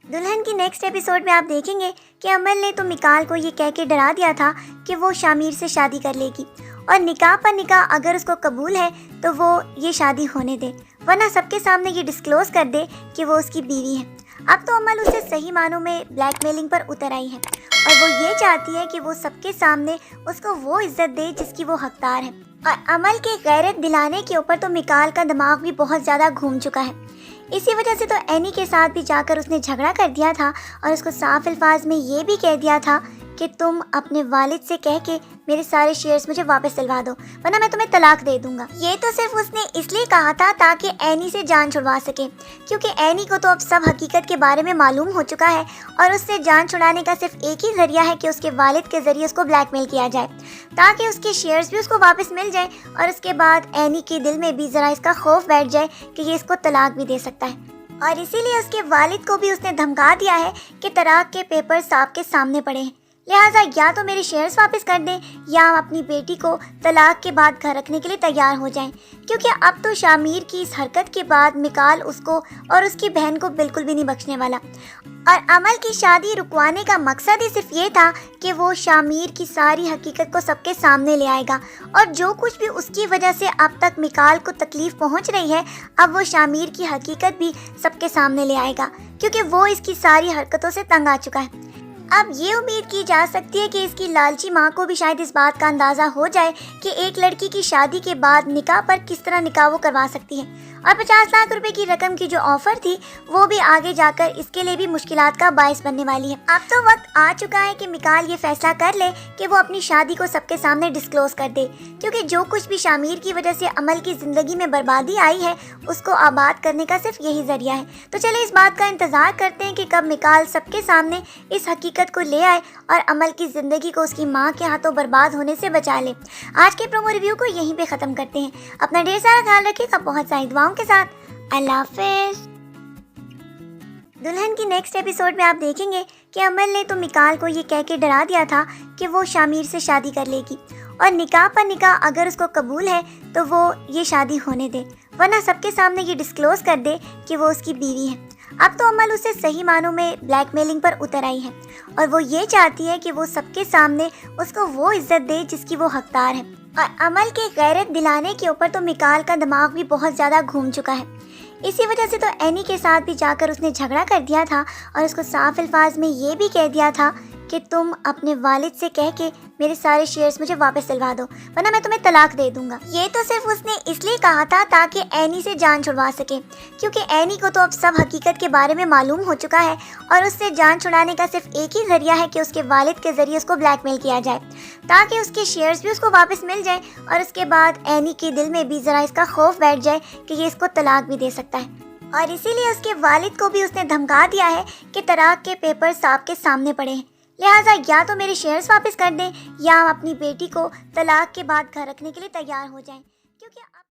दुल्हन की next episode में आप देखेंगे कि अमल ने तो मिकाल को ये कह के डरा दिया था कि वो शामिर से शादी कर लेगी और निकाह पर निकाह अगर उसको कबूल है तो वो ये शादी होने दे, वरना सबके सामने ये डिस्क्लोज कर दे कि वो उसकी बीवी है। अब तो अमल उसे सही मानों में ब्लैकमेलिंग पर उतर आई है और वो ये चाहती है कि वो सबके सामने उसको वो इज्जत दे जिसकी वो हकदार है। और अमल के गैरत दिलाने के ऊपर तो मिकाल का दिमाग भी बहुत ज़्यादा घूम चुका है। इसी वजह से तो एनी के साथ भी जाकर उसने झगड़ा कर दिया था और उसको साफ अल्फाज में ये भी कह दिया था कि तुम अपने वालिद से कह के मेरे सारे शेयर्स मुझे वापस दिलवा दो, वरना मैं तुम्हें तलाक दे दूंगा। ये तो सिर्फ उसने इसलिए कहा था ताकि एनी से जान छुड़वा सके, क्योंकि एनी को तो अब सब हकीकत के बारे में मालूम हो चुका है और उससे जान छुड़ाने का सिर्फ एक ही जरिया है कि उसके वालिद के जरिए उसको ब्लैकमेल किया जाए ताकि उसके शेयर्स भी उसको वापस मिल जाए और उसके बाद एनी के दिल में भी ज़रा इसका खौफ बैठ जाए कि ये इसको तलाक भी दे सकता है। और इसीलिए उसके वालिद को भी उसने धमका दिया है कि तलाक के पेपर्स आपके सामने पड़े हैं, लिहाजा या तो मेरे शेयर्स वापस कर दें या हम अपनी बेटी को तलाक के बाद घर रखने के लिए तैयार हो जाएं, क्योंकि अब तो शामिर की इस हरकत के बाद मिकाल उसको और उसकी बहन को बिल्कुल भी नहीं बख्शने वाला। और अमल की शादी रुकवाने का मकसद ही सिर्फ ये था कि वो शामिर की सारी हकीकत को सबके सामने ले आएगा और जो कुछ भी उसकी वजह से अब तक मिकाल को तकलीफ़ पहुंच रही है, अब वो शामिर की हकीकत भी सबके सामने ले आएगा, क्योंकि वो इसकी सारी हरकतों से तंग आ चुका है। अब ये उम्मीद की जा सकती है कि इसकी लालची माँ को भी शायद इस बात का अंदाज़ा हो जाए कि एक लड़की की शादी के बाद निकाह पर किस तरह निकाह वो करवा सकती है और 50 लाख रुपए की रकम की जो ऑफर थी वो भी आगे जाकर इसके लिए भी मुश्किलात का बायस बनने वाली है। अब तो वक्त आ चुका है कि मिकाल ये फैसला कर ले कि वो अपनी शादी को सबके सामने डिस्क्लोज कर दे, क्योंकि जो कुछ भी शामिर की वजह से अमल की ज़िंदगी में बर्बादी आई है उसको आबाद करने का सिर्फ यही जरिया है। तो चले इस बात का इंतज़ार करते हैं कि कब मिकाल सबके सामने इस हकीकत को ले आए और अमल की ज़िंदगी को उसकी माँ के हाथों बर्बाद होने से बचा ले। आज के प्रोमो रिव्यू को यहीं पे ख़त्म करते हैं। अपना ढेर सारा ख्याल रखिएगा बहुत सारी दुआओं के साथ। अल्लाह हाफ़िज़। दुल्हन की नेक्स्ट एपिसोड में आप देखेंगे कि अमल ने तो मिकाल को ये कह के डरा दिया था कि वो शामिर से शादी कर लेगी और निकाह पर निकाह अगर उसको कबूल है तो वो ये शादी होने दे, वरना सबके सामने ये डिस्क्लोज कर दे कि वो उसकी बीवी है। अब तो अमल उसे सही मानों में ब्लैकमेलिंग पर उतर आई है और वो ये चाहती है कि वो सबके सामने उसको वो इज्जत दे जिसकी वो हकदार है। और अमल के गैरत दिलाने के ऊपर तो मिकाल का दिमाग भी बहुत ज़्यादा घूम चुका है। इसी वजह से तो एनी के साथ भी जाकर उसने झगड़ा कर दिया था और उसको साफ अल्फाज में ये भी कह दिया था कि तुम अपने वालिद से कह के मेरे सारे शेयर्स मुझे वापस दिलवा दो, वरना मैं तुम्हें तलाक दे दूंगा। ये तो सिर्फ उसने इसलिए कहा था ताकि एनी से जान छुड़वा सके, क्योंकि एनी को तो अब सब हकीकत के बारे में मालूम हो चुका है और उससे जान छुड़ाने का सिर्फ एक ही जरिया है कि उसके वालिद के जरिए उसको ब्लैकमेल किया जाए ताकि उसके शेयर्स भी उसको वापस मिल जाए और उसके बाद एनी के दिल में भी ज़रा इसका खौफ बैठ जाए कि ये इसको तलाक भी दे सकता है। और इसीलिए उसके वालिद को भी उसने धमका दिया है कि तलाक के पेपर्स आपके सामने पड़े हैं, लिहाजा या तो मेरे शेयर्स वापस कर दें या हम अपनी बेटी को तलाक के बाद घर रखने के लिए तैयार हो जाएं, क्योंकि